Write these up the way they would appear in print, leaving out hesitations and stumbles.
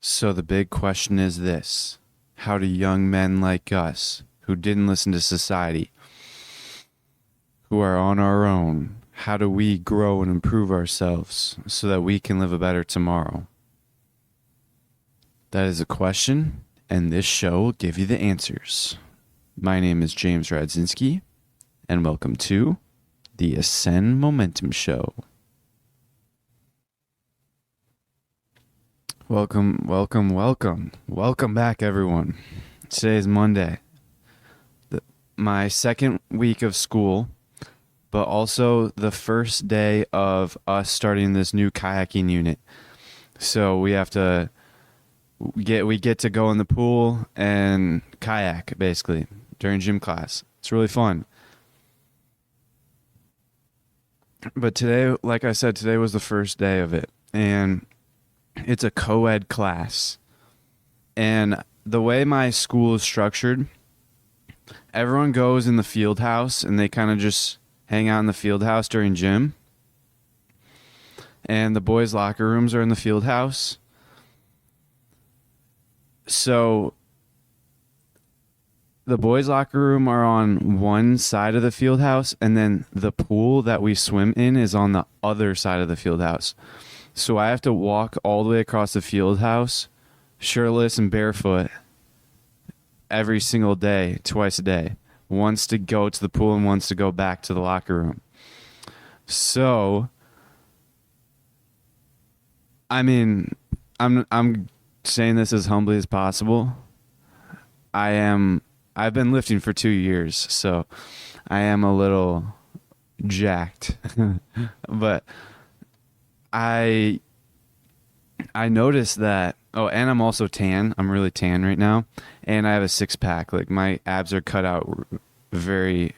So the big question is this: how do young men like us, who didn't listen to society, who are on our own, how do we grow and improve ourselves so that we can live a better tomorrow? That is a question, and this show will give you the answers. My name is James Radzinski, and welcome to the Ascend Momentum Show. Welcome back, everyone. Today is Monday, my second week of school, but also the first day of us starting this new kayaking unit. So we get to go in the pool and kayak, basically, during gym class. It's really fun. But today, like I said, today was the first day of it, and it's a co-ed class. And the way my school is structured, everyone goes in the field house and they kind of just hang out in the field house during gym. And the boys' locker rooms are in the field house. So the boys' locker room are on one side of the field house, and then the pool that we swim in is on the other side of the field house. So I have to walk all the way across the field house, shirtless and barefoot, every single day, twice a day. Once to go to the pool and once to go back to the locker room. So, I mean, I'm saying this as humbly as possible. I've been lifting for 2 years, so I am a little jacked. But I noticed that, and I'm also tan. I'm really tan right now, and I have a six-pack. Like, my abs are cut out they're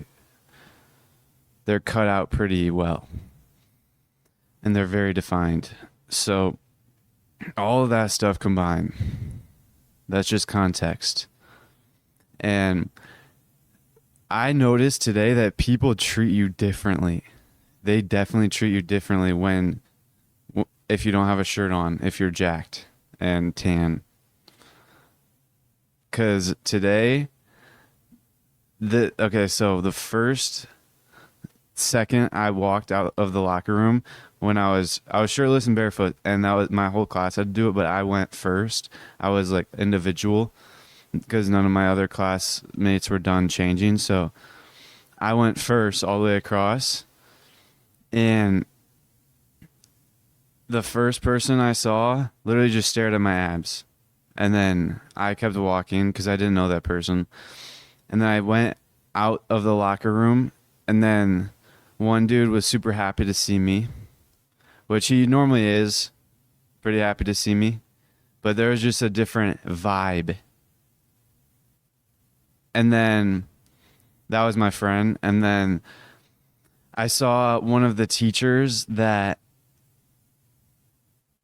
cut out pretty well, and they're very defined. So all of that stuff combined, that's just context. And I noticed today that people treat you differently. They definitely treat you differently if you don't have a shirt on, if you're jacked and tan. Because today, so the first second I walked out of the locker room, when I was shirtless and barefoot, and that was my whole class had to do it, but I went first. I was like individual because none of my other classmates were done changing, so I went first all the way across, and the first person I saw literally just stared at my abs. And then I kept walking because I didn't know that person. And then I went out of the locker room, and then one dude was super happy to see me, which he normally is, pretty happy to see me. But there was just a different vibe. And then that was my friend. And then I saw one of the teachers that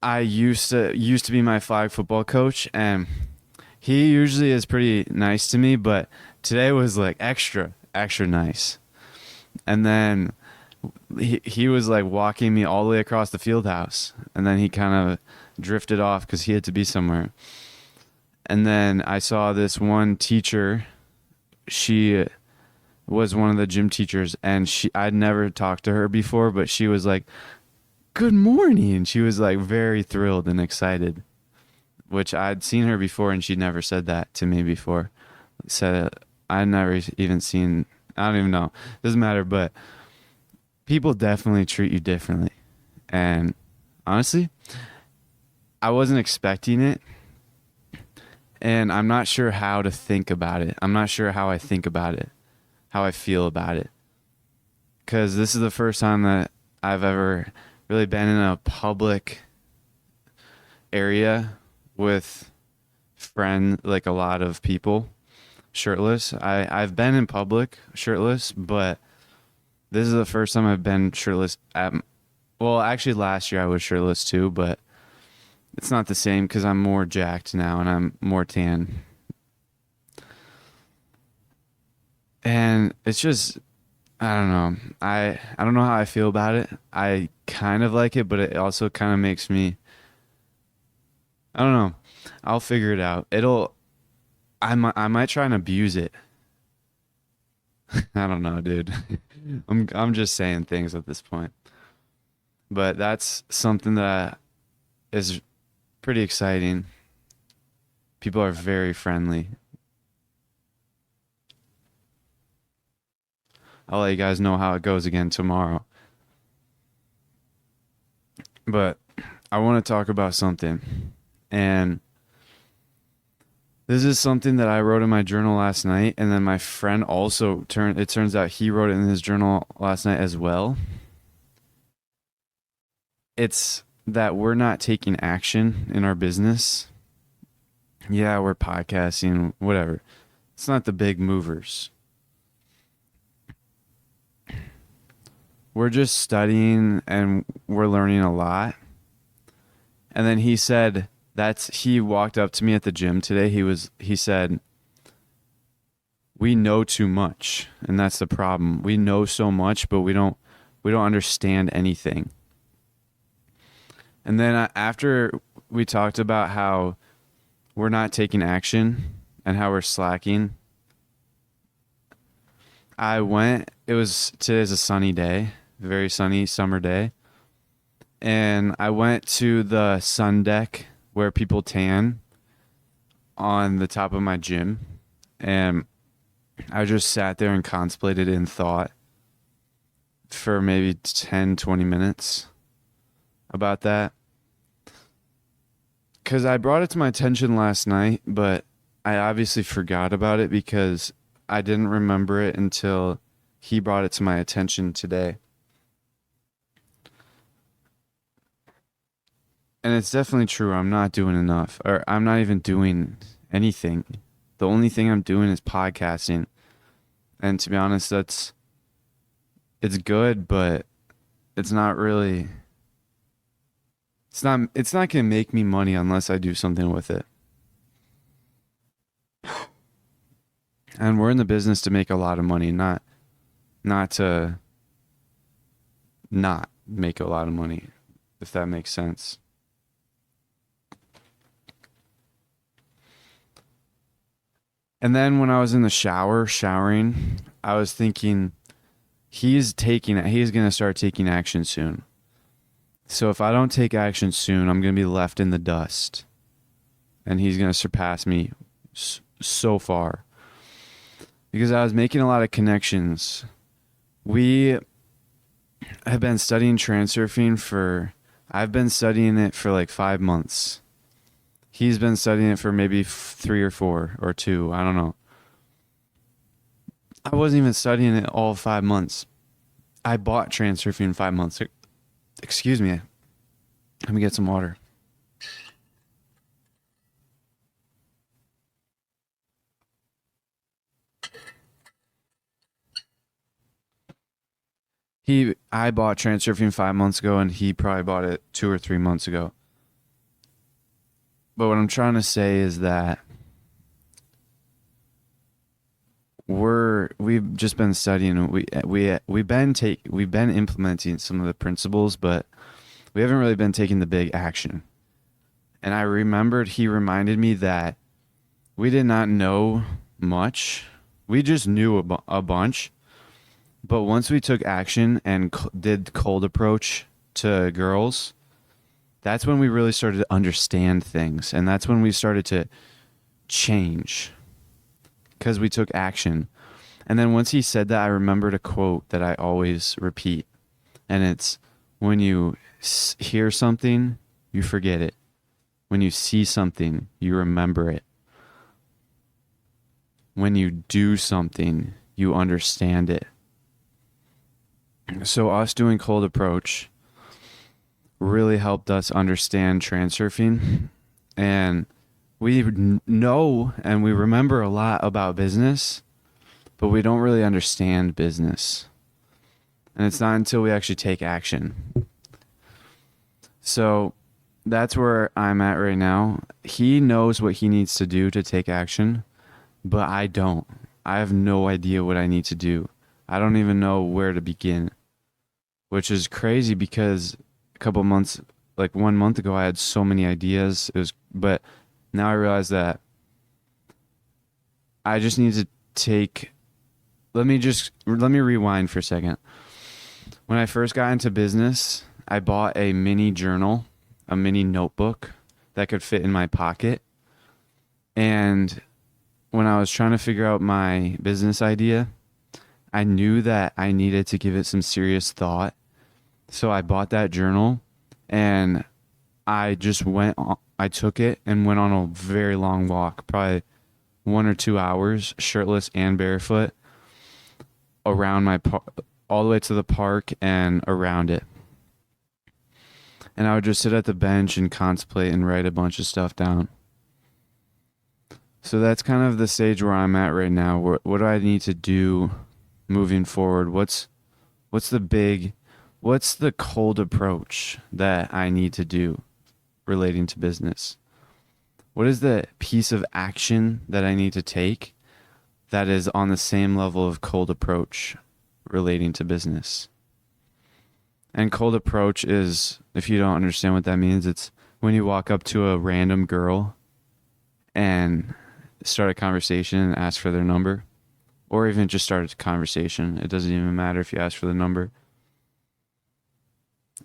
I used to be my flag football coach, and he usually is pretty nice to me, but today was like extra nice. And then he was like walking me all the way across the field house, and then he kind of drifted off because he had to be somewhere. And then I saw this one teacher. She was one of the gym teachers, and I'd never talked to her before, but she was like, "Good morning." She was like very thrilled and excited, which I'd seen her before, and she'd never said that to me before. I'd never even seen, I don't even know. Doesn't matter, but people definitely treat you differently. And honestly, I wasn't expecting it, and I'm not sure how to think about it. I'm not sure how I think about it, how I feel about it. Because this is the first time that I've ever really been in a public area with like a lot of people shirtless. I've been in public shirtless, but this is the first time I've been shirtless actually last year I was shirtless too, but it's not the same because I'm more jacked now and I'm more tan. And it's just, I don't know. I don't know how I feel about it. I kind of like it, but it also kind of makes me I don't know. I'll figure it out. I might try and abuse it. I don't know, dude. I'm just saying things at this point. But that's something that is pretty exciting. People are very friendly. I'll let you guys know how it goes again tomorrow. But I want to talk about something. And this is something that I wrote in my journal last night, and then my friend also it turns out he wrote it in his journal last night as well. It's that we're not taking action in our business. Yeah, we're podcasting, whatever. It's not the big movers. We're just studying and we're learning a lot. And then he walked up to me at the gym today. He said, "We know too much." And that's the problem. We know so much, but we don't understand anything. And then after we talked about how we're not taking action and how we're slacking, today's a sunny day, very sunny summer day. And I went to the sun deck where people tan on the top of my gym. And I just sat there and contemplated in thought for maybe 10, 20 minutes about that. Because I brought it to my attention last night, but I obviously forgot about it because I didn't remember it until he brought it to my attention today. And it's definitely true. I'm not doing enough, or I'm not even doing anything. The only thing I'm doing is podcasting. And to be honest, it's good, but it's not really, it's not going to make me money unless I do something with it. And we're in the business to make a lot of money, not to not make a lot of money, if that makes sense. And then when I was in the showering, I was thinking he's going to start taking action soon. So if I don't take action soon, I'm going to be left in the dust. And he's going to surpass me so far. Because I was making a lot of connections. We have been studying transurfing I've been studying it for like 5 months. He's been studying it for maybe 3 or 4 or 2. I don't know. I wasn't even studying it all 5 months. I bought transurfing 5 months. Excuse me. Let me get some water. I bought transurfing 5 months ago, and he probably bought it 2 or 3 months ago. But what I'm trying to say is that we've just been studying. We've been implementing some of the principles, but we haven't really been taking the big action. And I remembered he reminded me that we did not know much. We just knew a bunch. But once we took action and did cold approach to girls, that's when we really started to understand things. And that's when we started to change because we took action. And then once he said that, I remembered a quote that I always repeat. And it's, when you hear something, you forget it. When you see something, you remember it. When you do something, you understand it. So us doing cold approach really helped us understand transurfing. And we know and we remember a lot about business, but we don't really understand business. And it's not until we actually take action. So that's where I'm at right now. He knows what he needs to do to take action, but I don't. I have no idea what I need to do. I don't even know where to begin, which is crazy because a couple months, like 1 month ago, I had so many ideas. But now I realize that I just need to take, let me rewind for a second. When I first got into business, I bought a mini journal, a mini notebook that could fit in my pocket. And when I was trying to figure out my business idea, I knew that I needed to give it some serious thought. So I bought that journal and I took it and went on a very long walk, probably 1 or 2 hours, shirtless and barefoot, around all the way to the park and around it. And I would just sit at the bench and contemplate and write a bunch of stuff down. So that's kind of the stage where I'm at right now. What do I need to do moving forward? What's the cold approach that I need to do relating to business? What is the piece of action that I need to take that is on the same level of cold approach relating to business? And cold approach is, if you don't understand what that means, it's when you walk up to a random girl and start a conversation and ask for their number, or even just start a conversation. It doesn't even matter if you ask for the number.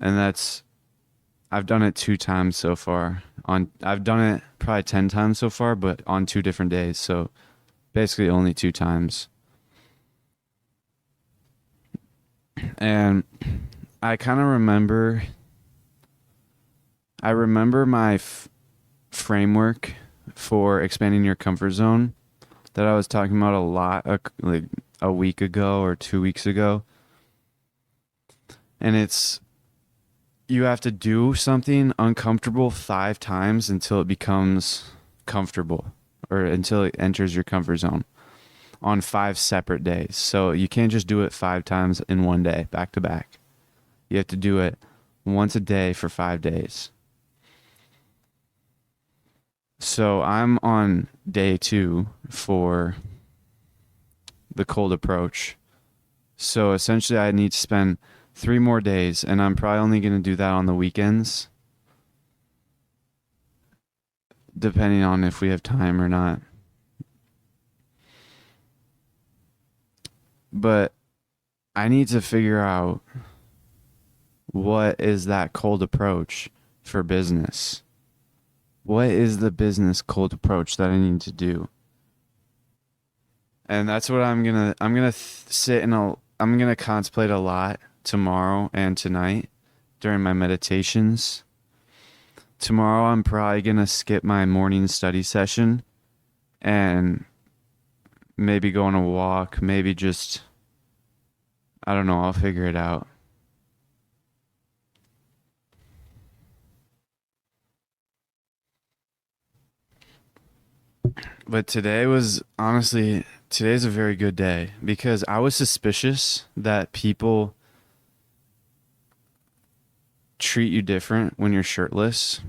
And I've done it 2 times so far. I've done it probably 10 times so far, but on 2 different days. So basically only 2 times. And I kind of remember my framework for expanding your comfort zone that I was talking about a lot, like a week ago or 2 weeks ago. And it's, you have to do something uncomfortable 5 times until it becomes comfortable, or until it enters your comfort zone, on 5 separate days. So you can't just do it 5 times in one day, back to back. You have to do it once a day for 5 days. So I'm on day 2 for the cold approach. So essentially I need to spend 3 more days, and I'm probably only going to do that on the weekends, depending on if we have time or not. But I need to figure out what is that cold approach for business. What is the business cold approach that I need to do? And that's what I'm going to contemplate a lot tomorrow and tonight during my meditations. Tomorrow I'm probably going to skip my morning study session and maybe go on a walk, maybe just, I don't know, I'll figure it out. But today's a very good day, because I was suspicious that people treat you different when you're shirtless.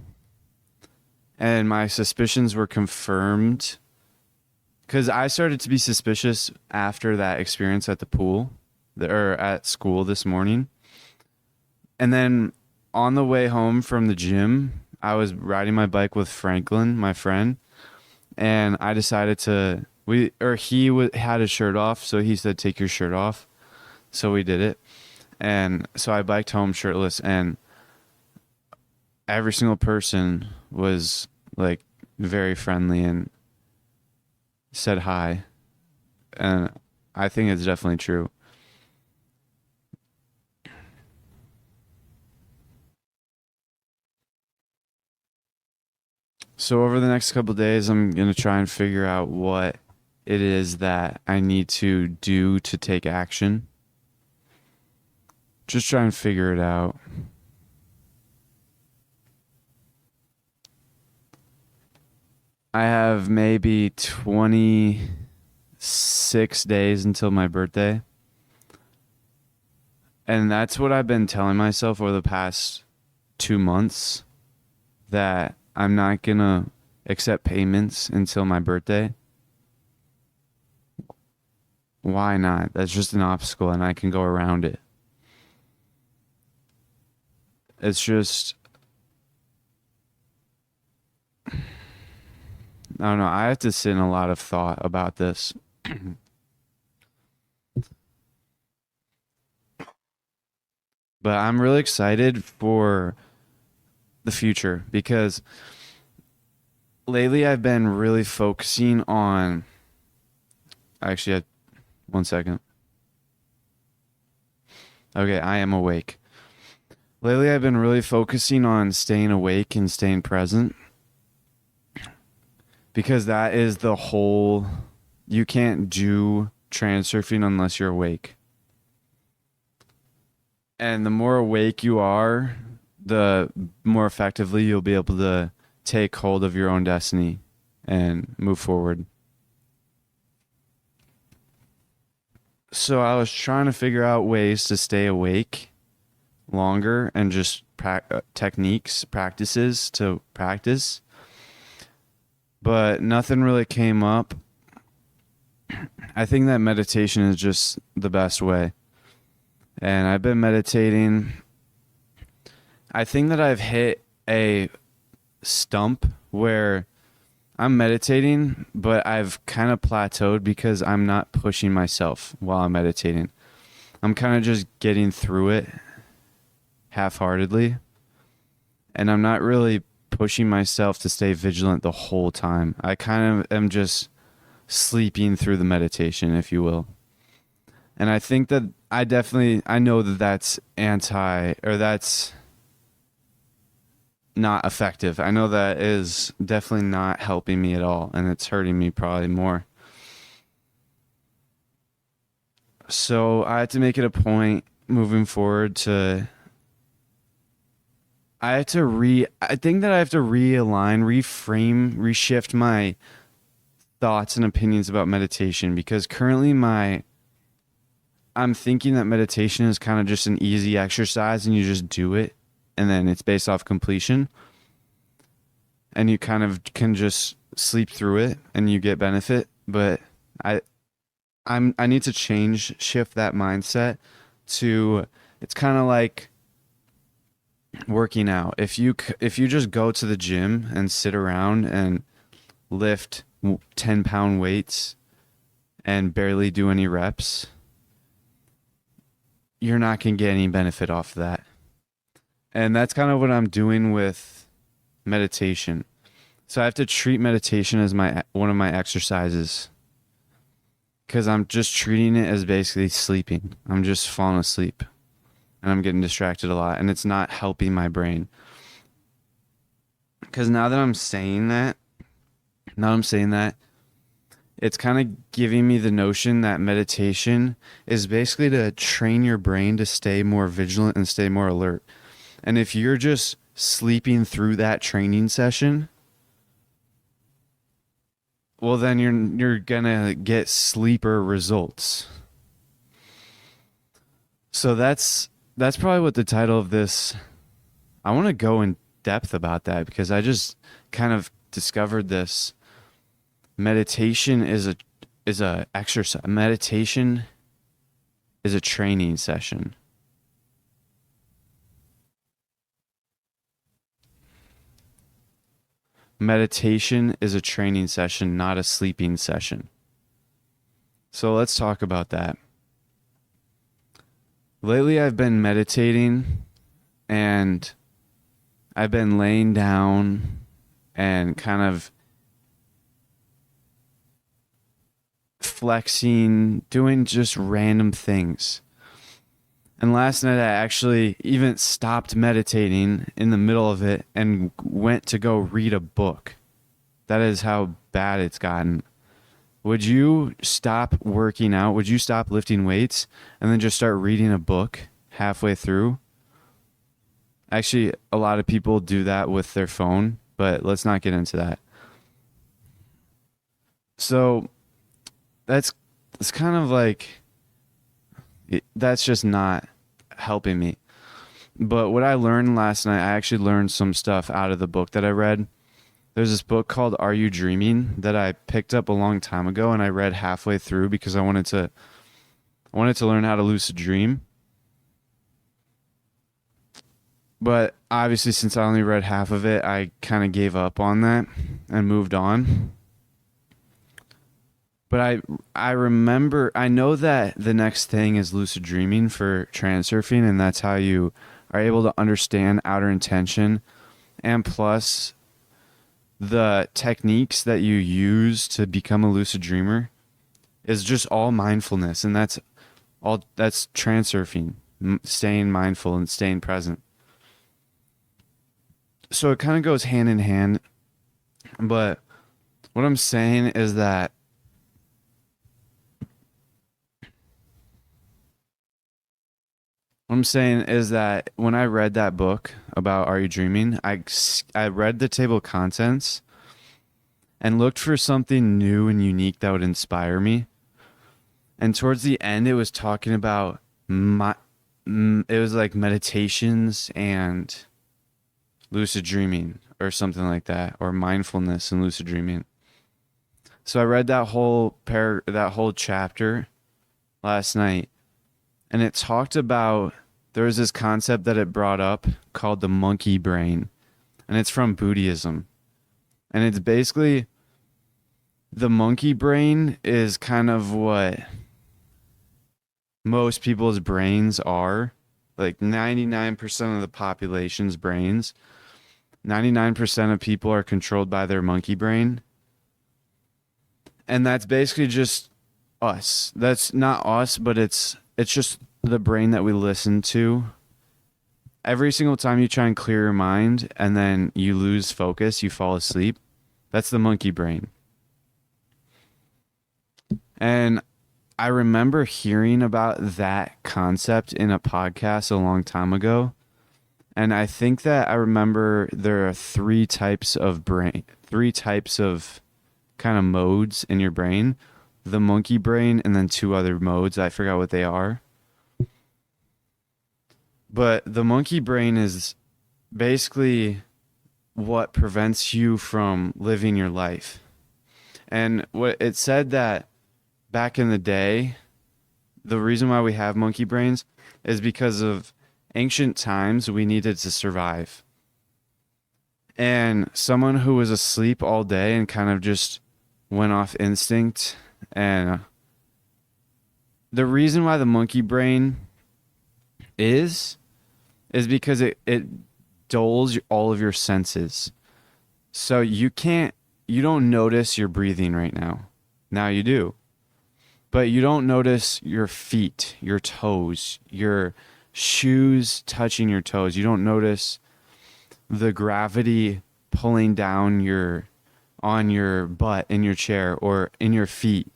And my suspicions were confirmed, because I started to be suspicious after that experience at the pool, or at school this morning. And then on the way home from the gym, I was riding my bike with Franklin, my friend, and I decided he had his shirt off, so he said, "Take your shirt off." So we did it. And so I biked home shirtless, and every single person was like very friendly and said hi. And I think it's definitely true. So over the next couple of days, I'm going to try and figure out what it is that I need to do to take action. Just try and figure it out. I have maybe 26 days until my birthday. And that's what I've been telling myself over the past 2 months, that I'm not going to accept payments until my birthday. Why not? That's just an obstacle and I can go around it. It's just, I don't know. I have to sit in a lot of thought about this. But I'm really excited for the future because lately I've been really focusing on. Actually, 1 second. Okay, I am awake. Lately, I've been really focusing on staying awake and staying present because that is the whole. You can't do transurfing unless you're awake. And the more awake you are, the more effectively you'll be able to take hold of your own destiny and move forward. So I was trying to figure out ways to stay awake longer and just practices to practice. But nothing really came up. I think that meditation is just the best way. And I've been meditating. I think that I've hit a stump where I'm meditating, but I've kind of plateaued because I'm not pushing myself while I'm meditating. I'm kind of just getting through it half-heartedly, and I'm not really pushing myself to stay vigilant the whole time. I kind of am just sleeping through the meditation, if you will. And I think that I know that that's that's not effective. I know that is definitely not helping me at all, and it's hurting me probably more. So I have to make it a point moving forward to I think that I have to realign, reframe, reshift my thoughts and opinions about meditation because currently I'm thinking that meditation is kind of just an easy exercise and you just do it and then it's based off completion and you kind of can just sleep through it and you get benefit. But I need to shift that mindset to it's kind of like working out. If you just go to the gym and sit around and lift 10-pound weights and barely do any reps, you're not going to get any benefit off of that. And that's kind of what I'm doing with meditation. So I have to treat meditation as one of my exercises because I'm just treating it as basically sleeping. I'm just falling asleep and I'm getting distracted a lot and it's not helping my brain. Because now that I'm saying that, it's kind of giving me the notion that meditation is basically to train your brain to stay more vigilant and stay more alert. And if you're just sleeping through that training session, well, then you're gonna get sleeper results. So that's probably what the title of this. I want to go in depth about that because I just kind of discovered this. Meditation is a exercise. Meditation is a training session. Meditation is a training session, not a sleeping session. So let's talk about that. Lately, I've been meditating and I've been laying down and kind of flexing, doing just random things. And last night I actually even stopped meditating in the middle of it and went to go read a book. That is how bad it's gotten. Would you stop working out? Would you stop lifting weights and then just start reading a book halfway through? Actually, a lot of people do that with their phone, but let's not get into that. So that's kind of like that's just not helping me. But what I learned last night, I actually learned some stuff out of the book that I read. There's this book called Are You Dreaming that I picked up a long time ago and I read halfway through because I wanted to learn how to lucid dream. But obviously since I only read half of it, I kind of gave up on that and moved on. But I know that the next thing is lucid dreaming for transurfing, and that's how you are able to understand outer intention, and plus the techniques that you use to become a lucid dreamer is just all mindfulness, and that's transurfing, staying mindful and staying present. So it kind of goes hand in hand, but what I'm saying is that when I read that book about Are You Dreaming, I read the table of contents and looked for something new and unique that would inspire me. And towards the end, it was talking about it was like meditations and lucid dreaming or something like that, or mindfulness and lucid dreaming. So I read that whole chapter last night, and it talked about there was this concept that it brought up called the monkey brain, and it's from Buddhism. And it's basically the monkey brain is kind of what most people's brains are, like 99% of the population's brains. 99% of people are controlled by their monkey brain. And that's basically just us. That's not us, but it's just the brain that we listen to. Every single time you try and clear your mind and then you lose focus, you fall asleep. That's the monkey brain. And I remember hearing about that concept in a podcast a long time ago. And I think that I remember there are three types of kind of modes in your brain: the monkey brain, and then two other modes. I forgot what they are. But the monkey brain is basically what prevents you from living your life. And what it said that back in the day, the reason why we have monkey brains is because of ancient times we needed to survive. And someone who was asleep all day and kind of just went off instinct, and the reason why the monkey brain is because it dulls all of your senses. So you don't notice you're breathing right now. Now you do. But you don't notice your feet, your toes, your shoes touching your toes. You don't notice the gravity pulling down on your butt in your chair or in your feet.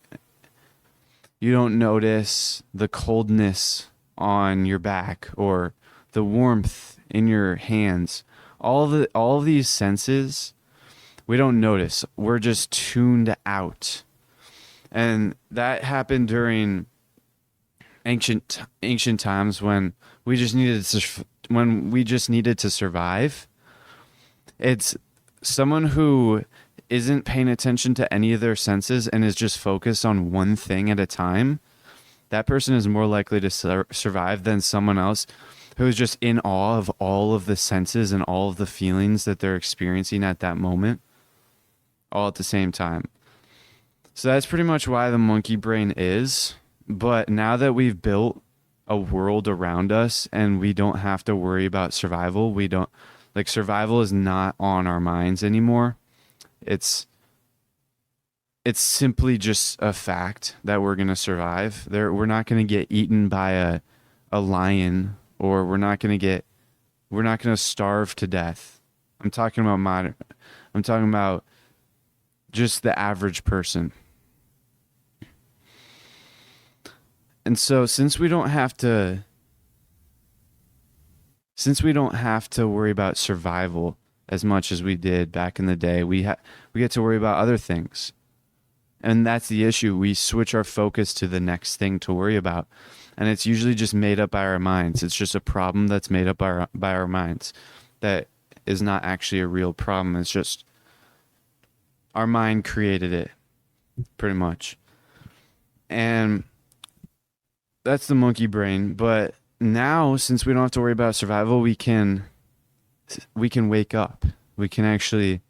You don't notice the coldness on your back or the warmth in your hands. All of these senses we don't notice. We're just tuned out. And that happened during ancient times when we just needed to survive. It's someone who isn't paying attention to any of their senses and is just focused on one thing at a time. That person is more likely to survive than someone else who's just in awe of all of the senses and all of the feelings that they're experiencing at that moment, all at the same time. So that's pretty much why the monkey brain is. But now that we've built a world around us and we don't have to worry about survival, survival is not on our minds anymore. It's simply just a fact that we're going to survive. We're not going to get eaten by a lion, or we're not going to starve to death. I'm talking about just the average person. And so since we don't have to worry about survival as much as we did back in the day, we get to worry about other things. And that's the issue. We switch our focus to the next thing to worry about. And it's usually just made up by our minds. It's just a problem that's made up by our minds. That is not actually a real problem. It's just our mind created it, pretty much. And that's the monkey brain. But now, since we don't have to worry about survival, we can wake up. We can actually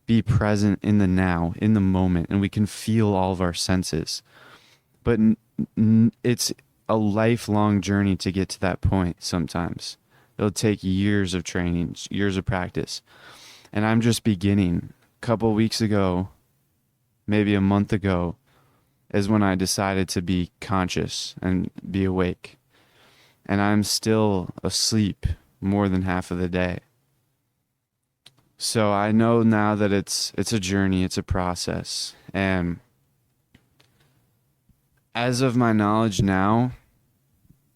be present in the now, in the moment, and we can feel all of our senses. But it's a lifelong journey to get to that point sometimes. It'll take years of training, years of practice. And I'm just beginning. A couple weeks ago, maybe a month ago, is when I decided to be conscious and be awake. And I'm still asleep more than half of the day. So I know now that it's a journey, it's a process. And as of my knowledge now,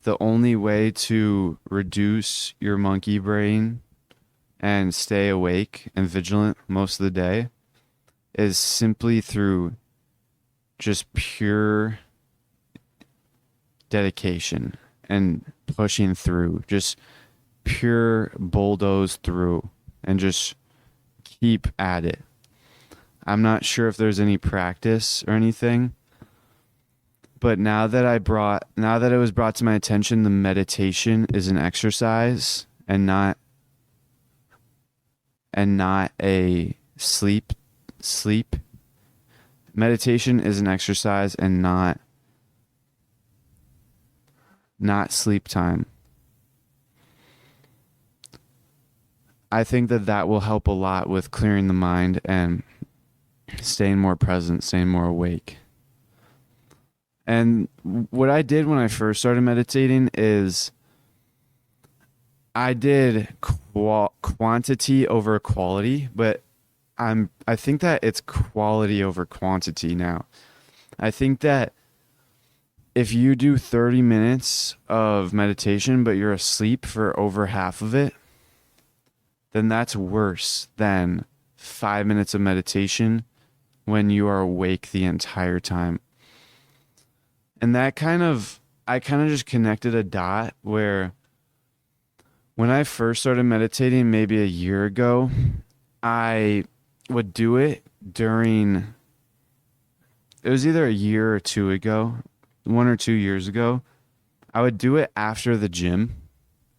the only way to reduce your monkey brain and stay awake and vigilant most of the day is simply through just pure dedication and pushing through, just pure bulldoze through and just keep at it. I'm not sure if there's any practice or anything, but now that it was brought to my attention, the meditation is an exercise and not a sleep. Meditation is an exercise and not sleep time. I think that will help a lot with clearing the mind and staying more present, staying more awake. And what I did when I first started meditating is I did quantity over quality, but I think that it's quality over quantity now. I think that if you do 30 minutes of meditation, but you're asleep for over half of it, then that's worse than 5 minutes of meditation when you are awake the entire time. And I kind of just connected a dot where when I first started meditating maybe a year ago, I would do it it was either a year or two ago, 1 or 2 years ago. I would do it after the gym.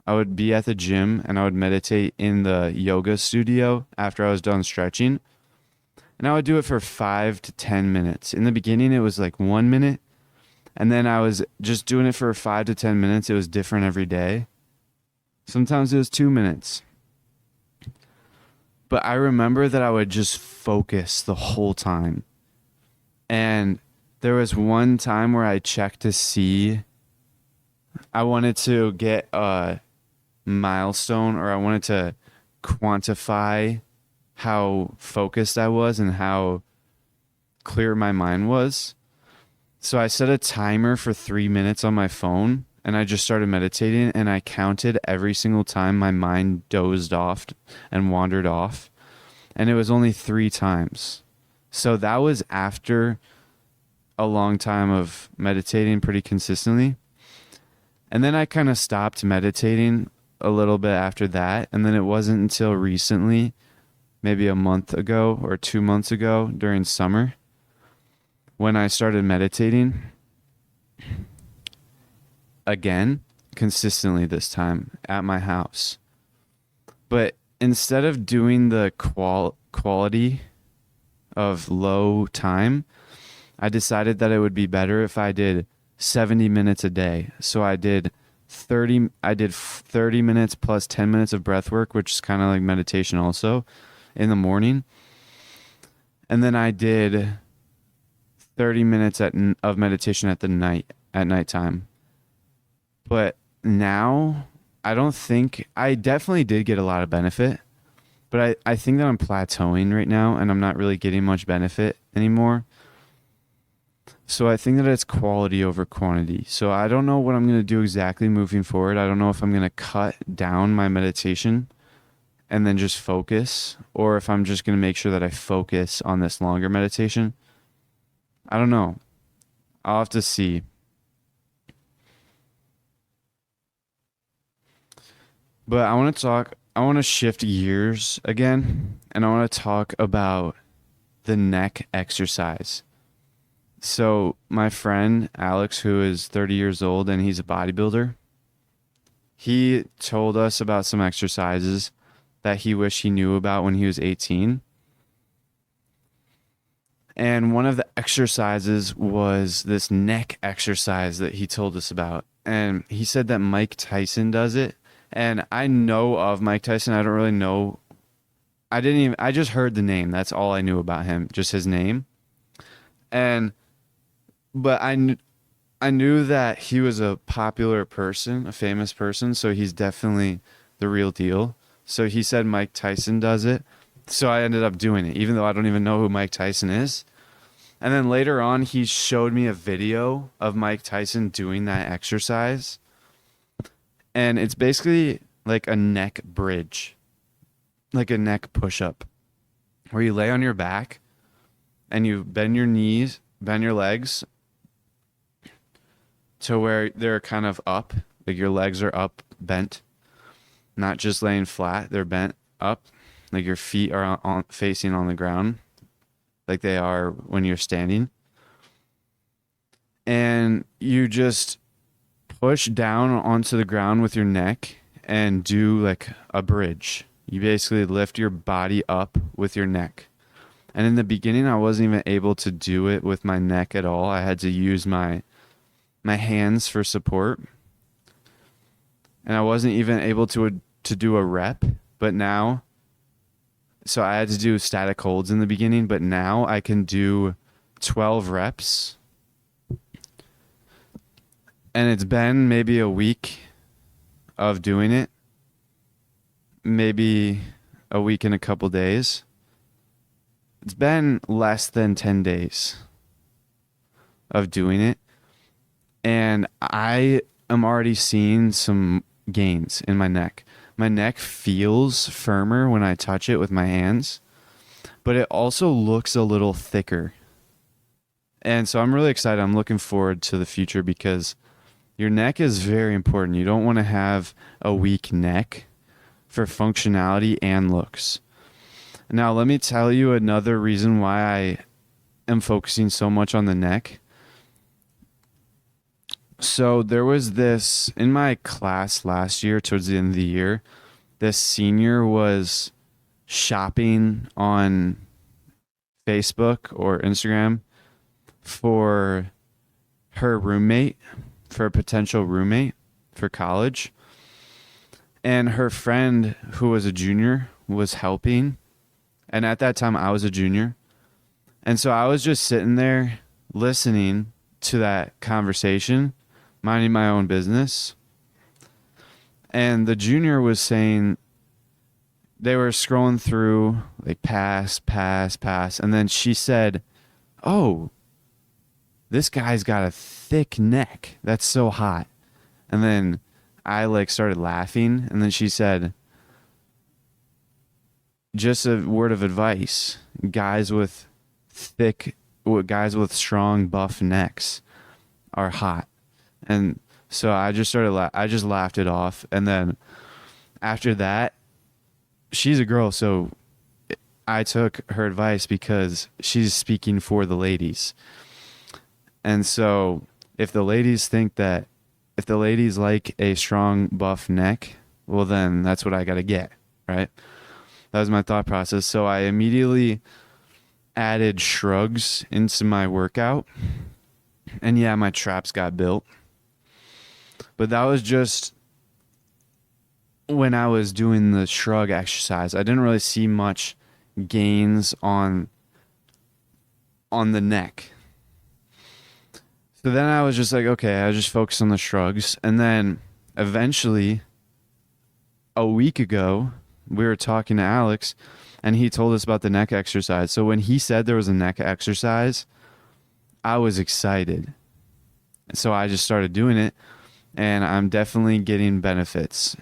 I would be at the gym and I would meditate in the yoga studio after I was done stretching. And I would do it for 5 to 10 minutes. In the beginning, it was like 1 minute. And then I was just doing it for 5 to 10 minutes. It was different every day. Sometimes it was 2 minutes. But I remember that I would just focus the whole time. And there was one time where I checked to see, I wanted to get a milestone, or I wanted to quantify how focused I was and how clear my mind was. So I set a timer for 3 minutes on my phone and I just started meditating, and I counted every single time my mind dozed off and wandered off. And it was only 3 times. So that was after a long time of meditating pretty consistently. And then I kind of stopped meditating a little bit after that. And then it wasn't until recently, maybe a month ago or 2 months ago during summer, when I started meditating again, consistently this time at my house. But instead of doing the quality of low time, I decided that it would be better if I did 70 minutes a day. So I did 30 minutes plus 10 minutes of breath work, which is kind of like meditation also, in the morning. And then I did 30 minutes of meditation at nighttime. But now I definitely did get a lot of benefit, but I think that I'm plateauing right now and I'm not really getting much benefit anymore. So I think that it's quality over quantity. So I don't know what I'm going to do exactly moving forward. I don't know if I'm going to cut down my meditation and then just focus, or if I'm just going to make sure that I focus on this longer meditation. I don't know. I'll have to see. But I want to shift gears again, and I want to talk about the neck exercise. So my friend Alex, who is 30 years old and he's a bodybuilder, he told us about some exercises that he wished he knew about when he was 18. And one of the exercises was this neck exercise that he told us about. And he said that Mike Tyson does it. And I know of Mike Tyson. I don't really know. I just heard the name. That's all I knew about him, just his name. And, but I knew that he was a popular person, a famous person. So he's definitely the real deal. So he said Mike Tyson does it. So I ended up doing it, even though I don't even know who Mike Tyson is. And then later on, he showed me a video of Mike Tyson doing that exercise. And it's basically like a neck bridge, like a neck push up, where you lay on your back and you bend your knees, bend your legs to where they're kind of up, like your legs are up, bent, not just laying flat, they're bent up, like your feet are facing on the ground, like they are when you're standing. And you just push down onto the ground with your neck and do like a bridge. You basically lift your body up with your neck. And in the beginning, I wasn't even able to do it with my neck at all. I had to use my hands for support. And I wasn't even able to do a rep, but now, so I had to do static holds in the beginning, but now I can do 12 reps. And it's been maybe a week of doing it, maybe a week and a couple days. It's been less than 10 days of doing it. And I am already seeing some gains in my neck. My neck feels firmer when I touch it with my hands, but it also looks a little thicker. And so I'm really excited. I'm looking forward to the future because your neck is very important. You don't want to have a weak neck for functionality and looks. Now, let me tell you another reason why I am focusing so much on the neck. So there was this in my class last year, towards the end of the year, this senior was shopping on Facebook or Instagram for her roommate, for a potential roommate for college. And her friend, who was a junior, was helping. And at that time, I was a junior. And so I was just sitting there listening to that conversation, minding my own business. And the junior was saying, they were scrolling through, like pass. And then she said, "Oh, this guy's got a thick neck. That's so hot." And then I like started laughing. And then she said, "Just a word of advice. Guys with strong buff necks are hot." And so I just I just laughed it off. And then after that, she's a girl, so I took her advice because she's speaking for the ladies. And so if the ladies like a strong buff neck, well then that's what I got to get, right? That was my thought process. So I immediately added shrugs into my workout. And yeah, my traps got built. But that was just when I was doing the shrug exercise. I didn't really see much gains on the neck. So then I was just like, okay, I just focus on the shrugs. And then eventually, a week ago, we were talking to Alex, and he told us about the neck exercise. So when he said there was a neck exercise, I was excited. So I just started doing it, and I'm definitely getting benefits.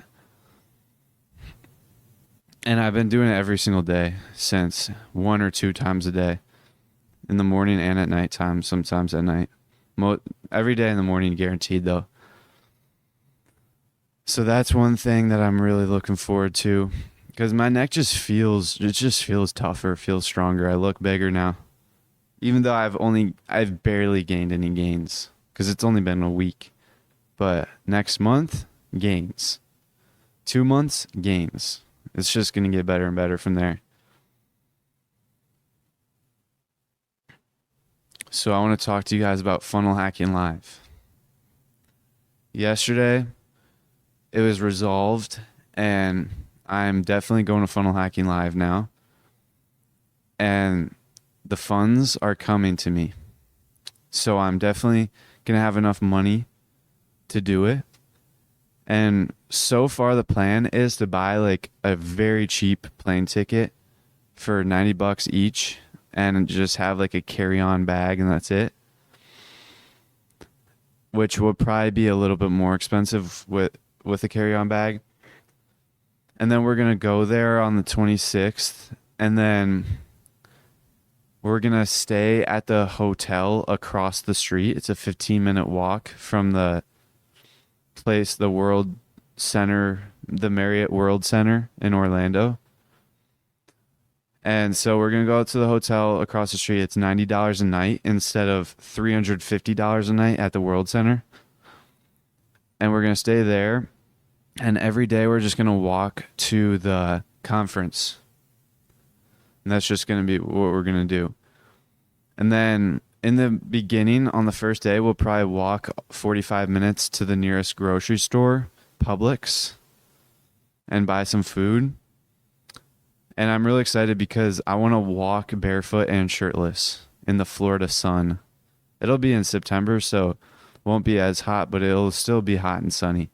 And I've been doing it every single day since, 1 or 2 times a day, in the morning and at nighttime, sometimes at night. Every day in the morning, guaranteed though. So that's one thing that I'm really looking forward to, because my neck just feels tougher, feels stronger. I look bigger now, even though I've barely gained any gains because it's only been a week. But next month, gains. 2 months, gains. It's just going to get better and better from there. So I want to talk to you guys about funnel hacking live. Yesterday, it was resolved, and I'm definitely going to funnel hacking live now. And the funds are coming to me. So I'm definitely going to have enough money to do it. And so far the plan is to buy like a very cheap plane ticket for $90 each and just have like a carry-on bag and that's it. Which will probably be a little bit more expensive with a carry-on bag. And then we're going to go there on the 26th and then we're going to stay at the hotel across the street. It's a 15-minute walk from the place, the World Center, the Marriott World Center in Orlando. And so we're going to go to the hotel across the street. It's $90 a night instead of $350 a night at the World Center. And we're going to stay there. And every day we're just going to walk to the conference. And that's just going to be what we're going to do. And then in the beginning, on the first day, we'll probably walk 45 minutes to the nearest grocery store, Publix, and buy some food. And I'm really excited because I want to walk barefoot and shirtless in the Florida sun. It'll be in September, so it won't be as hot, but it'll still be hot and sunny,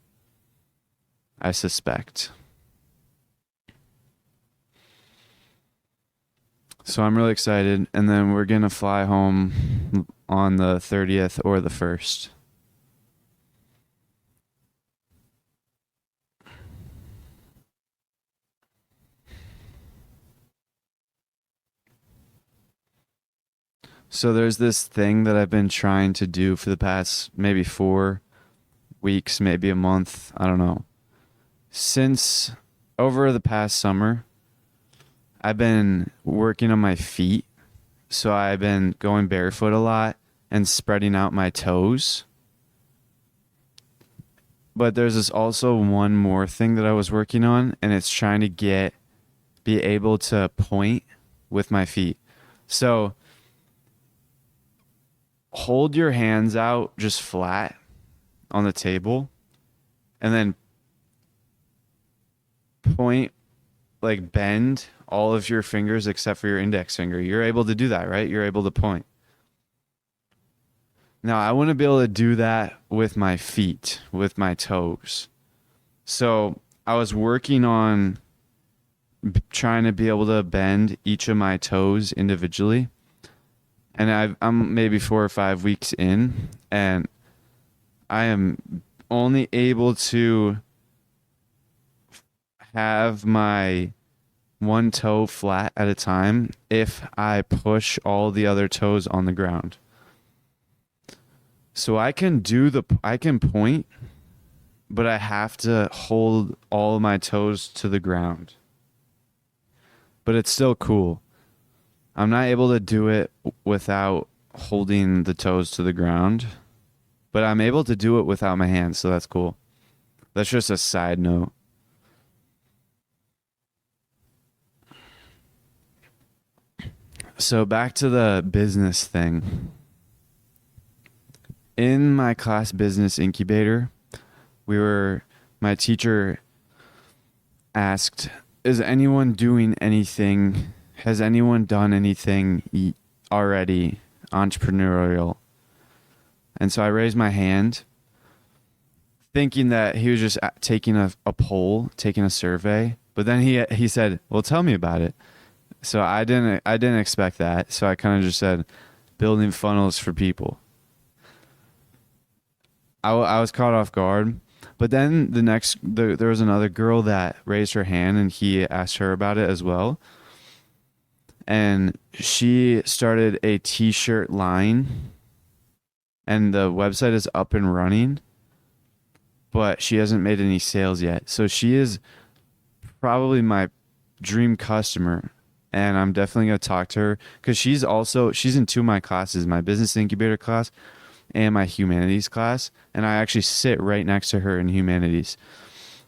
I suspect. So I'm really excited. And then we're going to fly home on the 30th or the 1st. So there's this thing that I've been trying to do for the past maybe 4 weeks, maybe a month. I don't know. Since over the past summer, I've been working on my feet. So I've been going barefoot a lot and spreading out my toes. But there's this also one more thing that I was working on, and it's trying to be able to point with my feet. So hold your hands out just flat on the table and then point, like bend all of your fingers except for your index finger. You're able to do that, right? You're able to point. Now, I want to be able to do that with my feet, with my toes. So I was working on trying to be able to bend each of my toes individually. And I'm maybe 4 or 5 weeks in, and I am only able to have my one toe flat at a time if I push all the other toes on the ground. So I can point, but I have to hold all of my toes to the ground. But it's still cool. I'm not able to do it without holding the toes to the ground, but I'm able to do it without my hands, so that's cool. That's just a side note. So back to the business thing. In my class business incubator, my teacher asked, is anyone doing anything? Has anyone done anything already entrepreneurial? And so I raised my hand thinking that he was just taking a poll, taking a survey. But then he said, well, tell me about it. So I didn't expect that. So I kind of just said, building funnels for people. I was caught off guard. But then there was another girl that raised her hand and he asked her about it as well. And she started a t-shirt line and the website is up and running, but she hasn't made any sales yet. So she is probably my dream customer. And I'm definitely going to talk to her because she's in 2 of my classes, my business incubator class and my humanities class. And I actually sit right next to her in humanities.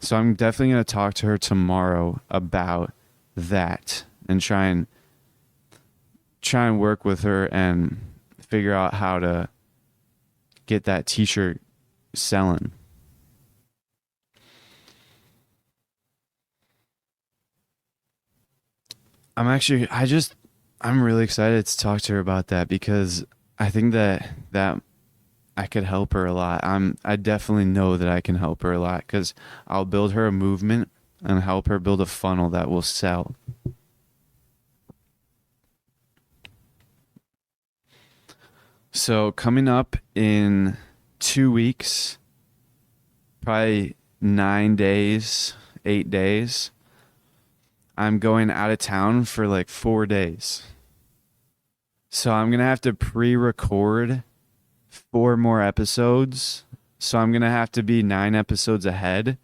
So I'm definitely going to talk to her tomorrow about that and try and work with her and figure out how to get that t-shirt selling. I'm really excited to talk to her about that because I think that I could help her a lot. I definitely know that I can help her a lot because I'll build her a movement and help her build a funnel that will sell. So coming up in 2 weeks, probably 9 days, 8 days, I'm going out of town for like 4 days. So I'm going to have to pre-record 4 more episodes. So I'm going to have to be 9 episodes ahead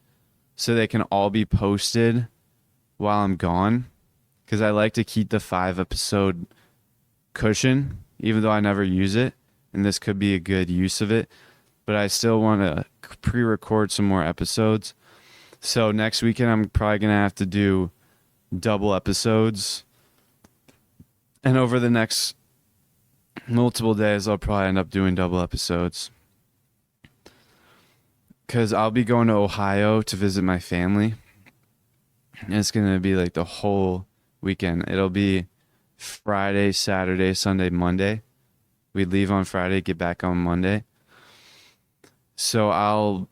so they can all be posted while I'm gone. Because I like to keep the 5 episode cushion, even though I never use it. And this could be a good use of it. But I still want to pre-record some more episodes. So next weekend, I'm probably going to have to do double episodes. And over the next multiple days, I'll probably end up doing double episodes. Because I'll be going to Ohio to visit my family. And it's going to be like the whole weekend. It'll be Friday, Saturday, Sunday, Monday. We leave on Friday, get back on Monday. So I won't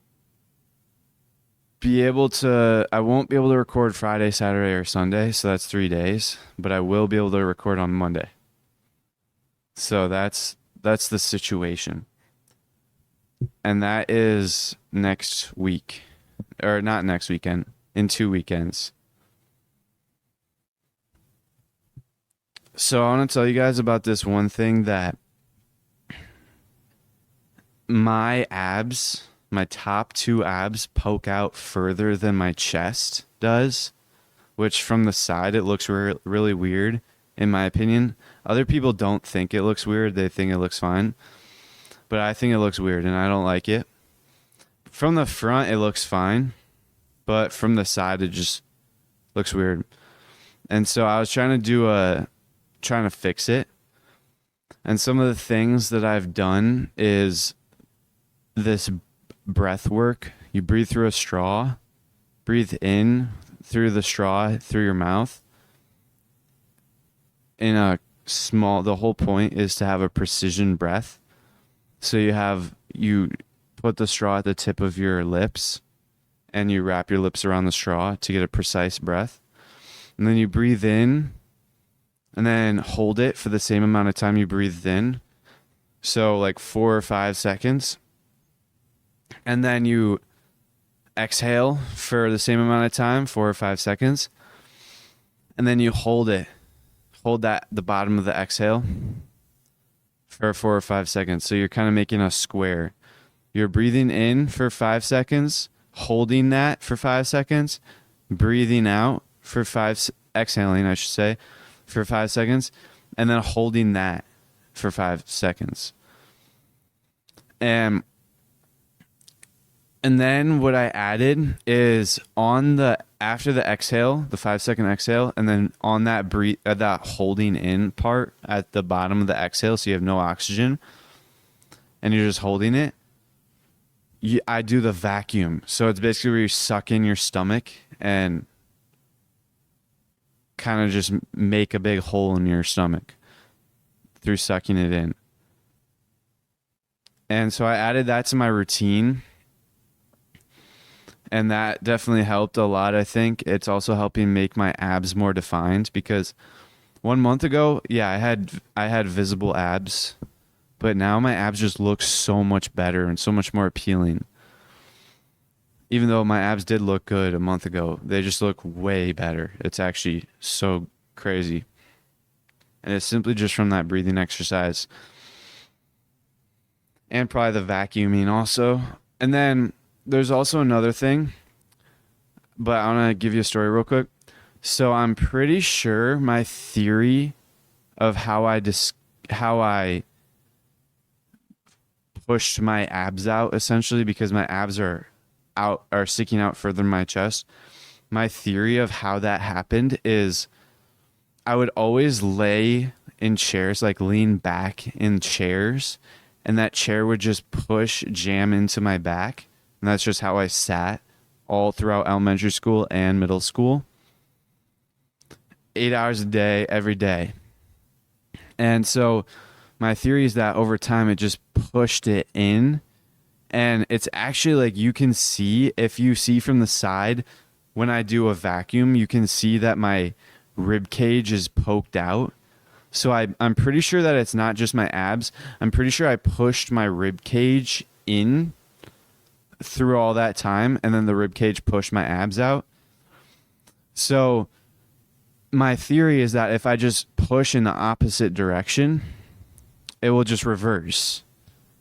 be able to record Friday, Saturday, or Sunday. So that's 3 days. But I will be able to record on Monday. So that's the situation. And that is next week. Or not next weekend. In 2 weekends. So I want to tell you guys about this one thing that my abs, my top 2 abs poke out further than my chest does, which from the side it looks really weird, in my opinion. Other people don't think it looks weird. They think it looks fine. But I think it looks weird and I don't like it. From the front, it looks fine. But from the side, it just looks weird. And so I was trying to fix it. And some of the things that I've done is this breath work. You breathe through a straw, breathe in through the straw, through your mouth. The whole point is to have a precision breath. So you put the straw at the tip of your lips and you wrap your lips around the straw to get a precise breath. And then you breathe in and then hold it for the same amount of time you breathed in. So like 4 or 5 seconds. And then you exhale for the same amount of time, 4 or 5 seconds. And then you hold it. Hold the bottom of the exhale for 4 or 5 seconds. So you're kind of making a square. You're breathing in for 5 seconds, holding that for 5 seconds, breathing out for exhaling, I should say, for 5 seconds, and then holding that for 5 seconds. And then what I added is after the exhale, the 5-second exhale, and then on that that holding in part at the bottom of the exhale, so you have no oxygen, and you're just holding it. I do the vacuum, so it's basically where you suck in your stomach and kind of just make a big hole in your stomach through sucking it in. And so I added that to my routine. And that definitely helped a lot, I think. It's also helping make my abs more defined because 1 month ago, yeah, I had visible abs, but now my abs just look so much better and so much more appealing. Even though my abs did look good a month ago, they just look way better. It's actually so crazy. And it's simply just from that breathing exercise. And probably the vacuuming also. And then there's also another thing, but I want to give you a story real quick. So I'm pretty sure my theory of how I pushed my abs out, essentially, because my abs are sticking out further than my chest. My theory of how that happened is I would always lay in chairs, like lean back in chairs, and that chair would just jam into my back. And that's just how I sat all throughout elementary school and middle school. 8 hours a day, every day. And so my theory is that over time it just pushed it in. And it's actually like you can see, if you see from the side, when I do a vacuum, you can see that my rib cage is poked out. So I'm pretty sure that it's not just my abs. I'm pretty sure I pushed my rib cage in through all that time, and then the rib cage pushed my abs out. So my theory is that if I just push in the opposite direction, it will just reverse.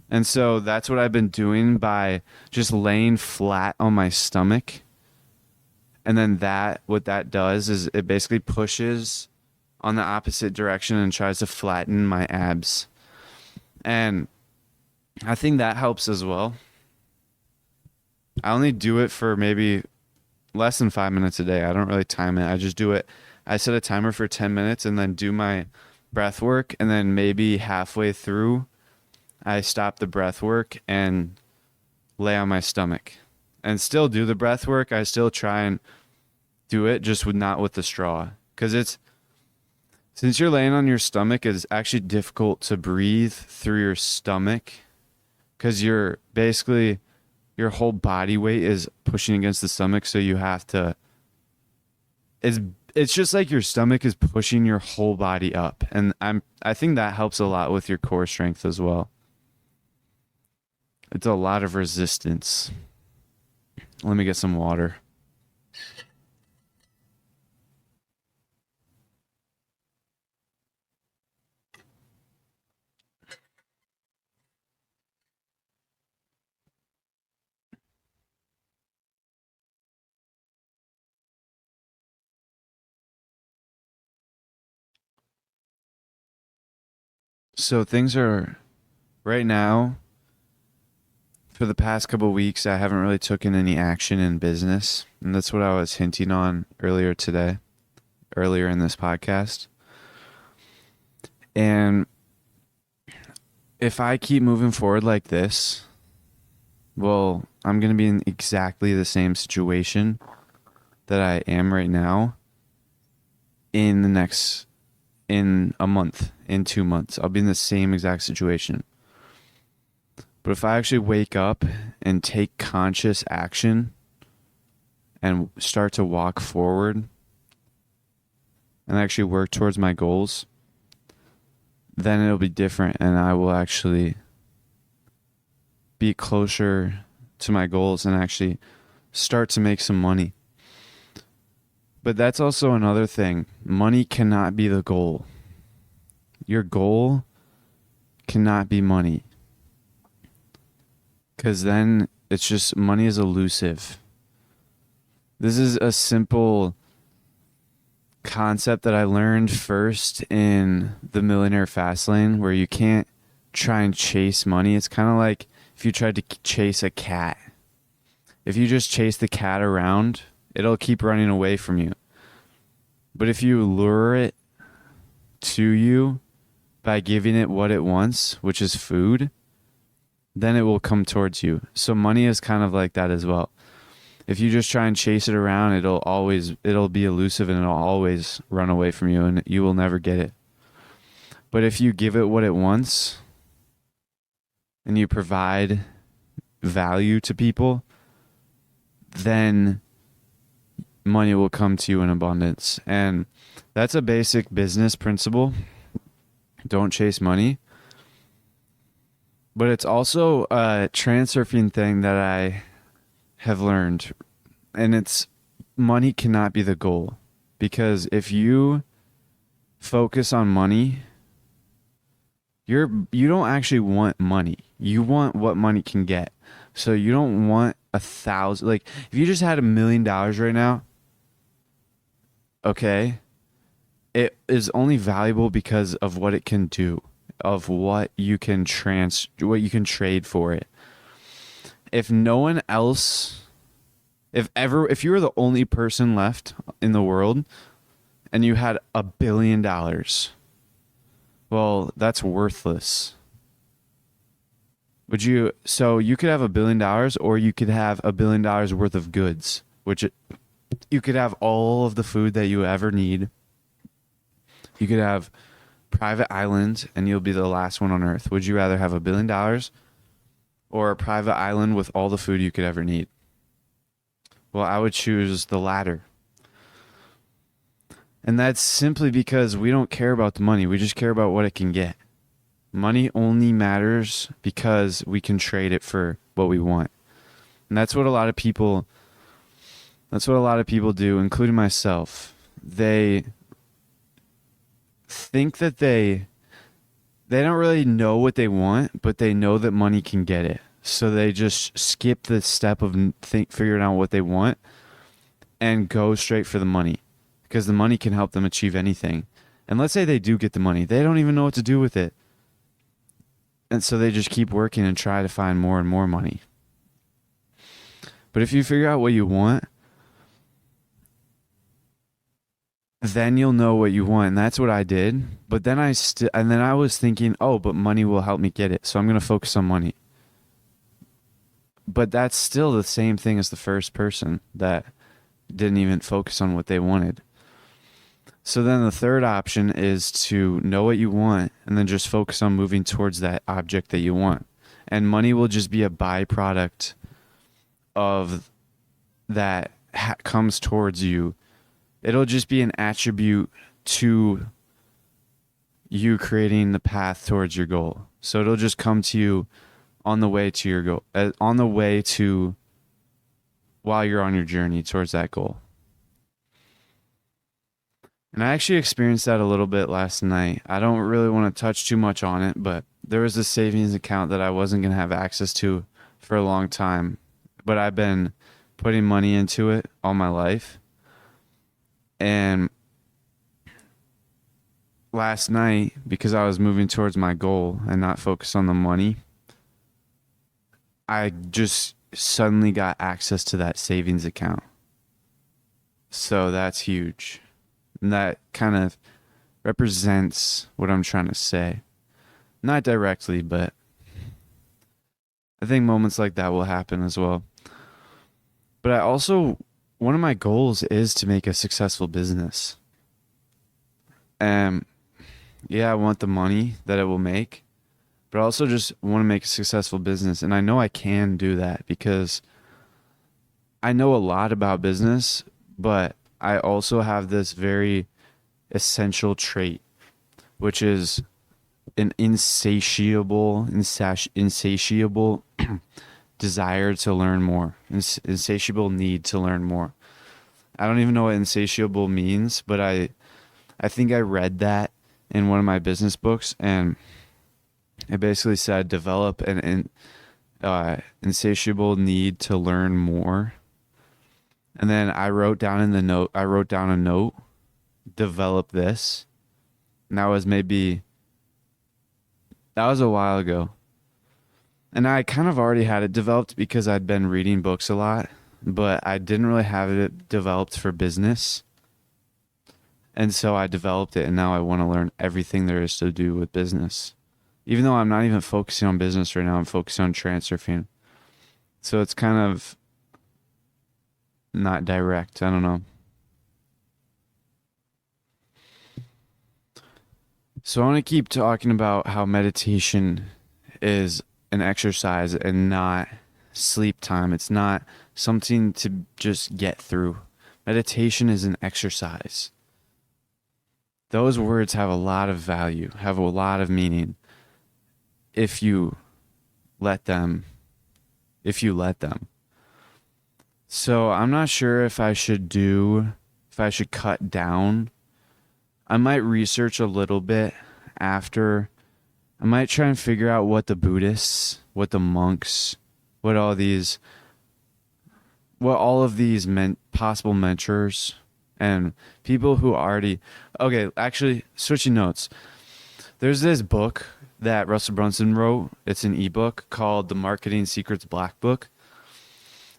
And so that's what I've been doing by just laying flat on my stomach. And then what that does is it basically pushes on the opposite direction and tries to flatten my abs. And I think that helps as well. I only do it for maybe less than 5 minutes a day. I don't really time it. I just do it. I set a timer for 10 minutes and then do my breath work. And then maybe halfway through, I stop the breath work and lay on my stomach and still do the breath work. I still try and do it, just not with the straw. Because since you're laying on your stomach, it's actually difficult to breathe through your stomach because you're basically, your whole body weight is pushing against the stomach. So you have to, it's just like your stomach is pushing your whole body up. And I think that helps a lot with your core strength as well. It's a lot of resistance. Let me get some water. So things are right now, for the past couple of weeks, I haven't really taken any action in business. And that's what I was hinting on earlier in this podcast. And if I keep moving forward like this, well, I'm going to be in exactly the same situation that I am right now in a month, in 2 months. I'll be in the same exact situation. But if I actually wake up and take conscious action and start to walk forward and actually work towards my goals, then it'll be different and I will actually be closer to my goals and actually start to make some money. But that's also another thing. Money cannot be the goal. Your goal cannot be money. Because then it's just, money is elusive. This is a simple concept that I learned first in the Millionaire Fastlane, where you can't try and chase money. It's kind of like if you tried to chase a cat. If you just chase the cat around, it'll keep running away from you. But if you lure it to you by giving it what it wants, which is food, then it will come towards you. So money is kind of like that as well. If you just try and chase it around, it'll be elusive and it'll always run away from you and you will never get it. But if you give it what it wants and you provide value to people, then money will come to you in abundance. And that's a basic business principle. Don't chase money. But it's also a transurfing thing that I have learned. And it's, money cannot be the goal. Because if you focus on money, you don't actually want money. You want what money can get. So you don't want 1,000. Like, if you just had $1 million right now, okay, it is only valuable because of what it can do, of what you can trade for it. If no one else, if you were the only person left in the world and you had $1 billion, Well, that's worthless. So you could have $1 billion, or you could have $1 billion worth of goods, you could have all of the food that you ever need. You could have private island and you'll be the last one on earth. Would you rather have $1 billion or a private island with all the food you could ever need? Well, I would choose the latter. And that's simply because we don't care about the money. We just care about what it can get. Money only matters because we can trade it for what we want. And that's what a lot of people do, including myself. They think that they don't really know what they want, but they know that money can get it. So they just skip the step of figuring out what they want and go straight for the money, because the money can help them achieve anything. And let's say they do get the money. They don't even know what to do with it. And so they just keep working and try to find more and more money. But if you figure out what you want, then you'll know what you want. And that's what I did. But then I was thinking, oh, but money will help me get it. So I'm going to focus on money. But that's still the same thing as the first person that didn't even focus on what they wanted. So then the third option is to know what you want and then just focus on moving towards that object that you want. And money will just be a byproduct of that comes towards you. It'll just be an attribute to you creating the path towards your goal. So it'll just come to you on the way to your goal, while you're on your journey towards that goal. And I actually experienced that a little bit last night. I don't really want to touch too much on it, but there was a savings account that I wasn't going to have access to for a long time, but I've been putting money into it all my life. And last night, because I was moving towards my goal and not focused on the money, I just suddenly got access to that savings account. So that's huge. And that kind of represents what I'm trying to say. Not directly, but I think moments like that will happen as well. But one of my goals is to make a successful business. And yeah, I want the money that it will make, but I also just want to make a successful business. And I know I can do that because I know a lot about business, but I also have this very essential trait, which is an insatiable desire to learn more, insatiable need to learn more. I don't even know what insatiable means, but I think I read that in one of my business books, and it basically said develop an insatiable need to learn more. And then I wrote down a note, develop this. And that was a while ago. And I kind of already had it developed because I'd been reading books a lot, but I didn't really have it developed for business. And so I developed it, and now I want to learn everything there is to do with business. Even though I'm not even focusing on business right now, I'm focusing on transurfing. So it's kind of not direct. I don't know. So I want to keep talking about how meditation is an exercise and not sleep time. It's not something to just get through. Meditation is an exercise. Those words have a lot of value, have a lot of meaning if you let them. So I'm not sure if I should cut down. I might research a little bit after. I might try and figure out what the Buddhists, what the monks, what all of these possible mentors and people who actually switching notes. There's this book that Russell Brunson wrote. It's an ebook called The Marketing Secrets Black Book.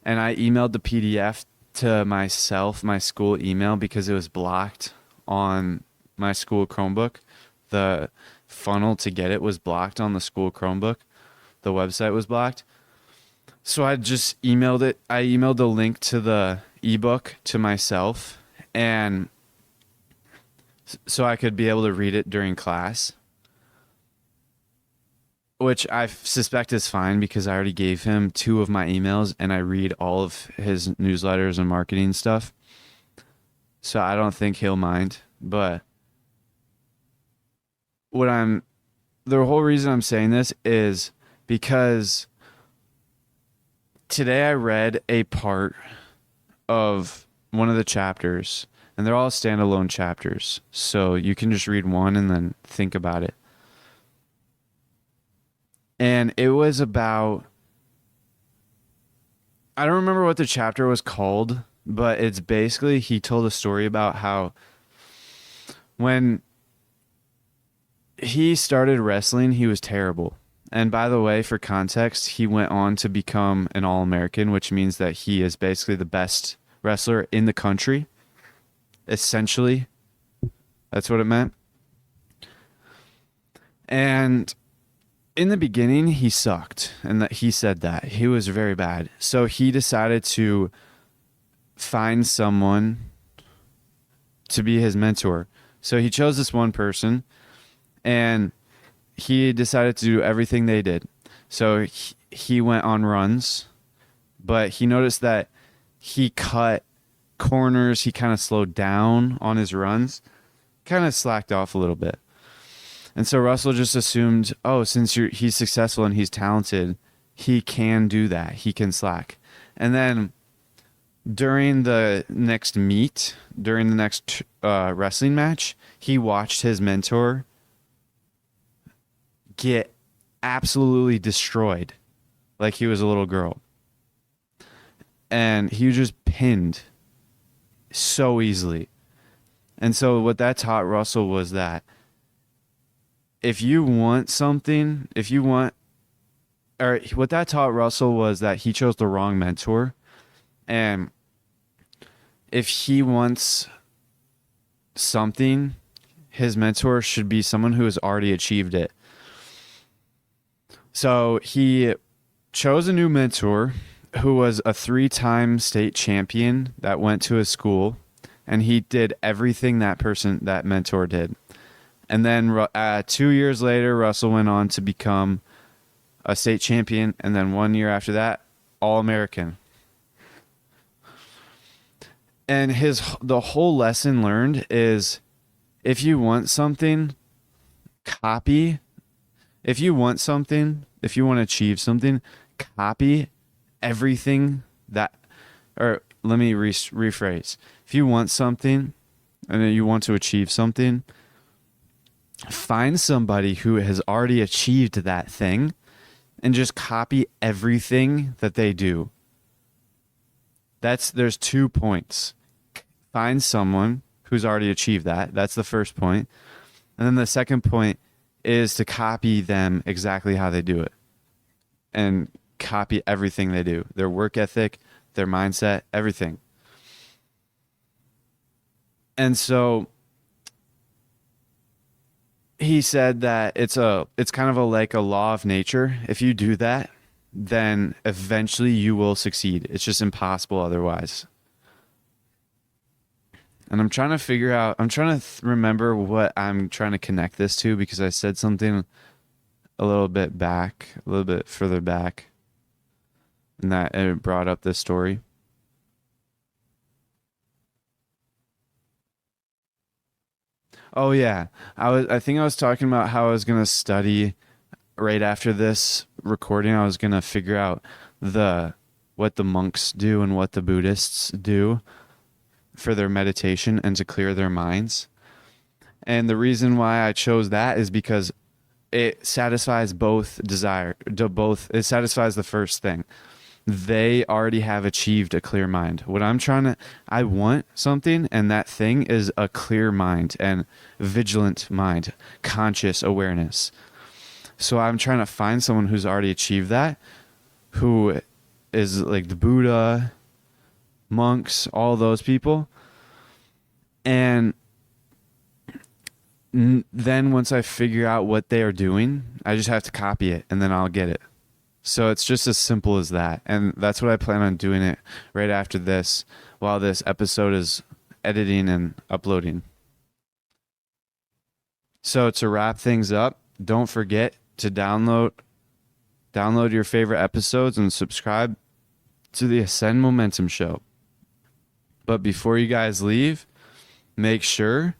And I emailed the PDF to myself, my school email, because it was blocked on my school Chromebook. The funnel to get it was blocked on the school Chromebook. The website was blocked. So I just emailed it. I emailed the link to the ebook to myself, and so I could be able to read it during class, which I suspect is fine because I already gave him 2 of my emails and I read all of his newsletters and marketing stuff. So I don't think he'll mind. But the whole reason I'm saying this is because today I read a part of one of the chapters, and they're all standalone chapters. So you can just read one and then think about it. And it was about, I don't remember what the chapter was called, but it's basically, he told a story about how when he started wrestling, he was terrible. And by the way, for context, he went on to become an All-American, which means that he is basically the best wrestler in the country. Essentially, that's what it meant. And in the beginning, he sucked, and that he said that he was very bad. So he decided to find someone to be his mentor. So he chose this one person, and he decided to do everything they did. So he went on runs, but he noticed that he cut corners. He kind of slowed down on his runs, kind of slacked off a little bit. And so Russell just assumed, oh, since he's successful and he's talented, he can do that. He can slack. And then during the next meet, during the next wrestling match, he watched his mentor get absolutely destroyed like he was a little girl. And he was just pinned so easily. And so what that taught Russell was that if you want something, what that taught Russell was that he chose the wrong mentor. And if he wants something, his mentor should be someone who has already achieved it. So he chose a new mentor who was a 3-time state champion that went to his school, and he did everything that mentor did. And then 2 years later, Russell went on to become a state champion, and then 1 year after that, All-American. And the whole lesson learned is if you want something, copy. If you want something, if you want to achieve something, copy everything or let me rephrase. If you want something and you want to achieve something, find somebody who has already achieved that thing and just copy everything that they do. There's 2 points. Find someone who's already achieved that. That's the first point. And then the second point is to copy them exactly how they do it. And copy everything they do. Their work ethic, their mindset, everything. And so he said that it's kind of like a law of nature. If you do that, then eventually you will succeed. It's just impossible otherwise. And I'm trying to remember what I'm trying to connect this to, because I said something a little bit further back, and that it brought up this story. Oh yeah, I think I was talking about how I was gonna study right after this recording. I was gonna figure out what the monks do and what the Buddhists do for their meditation and to clear their minds. And the reason why I chose that is because it satisfies it satisfies the first thing. They already have achieved a clear mind. I want something, and that thing is a clear mind and vigilant mind, conscious awareness. So I'm trying to find someone who's already achieved that, who is like the Buddha, monks, all those people. And then once I figure out what they are doing, I just have to copy it and then I'll get it. So it's just as simple as that. And that's what I plan on doing it right after this while this episode is editing and uploading. So to wrap things up, don't forget to download your favorite episodes and subscribe to the Ascend Momentum Show. But before you guys leave, make sure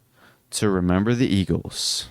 to remember the Eagles.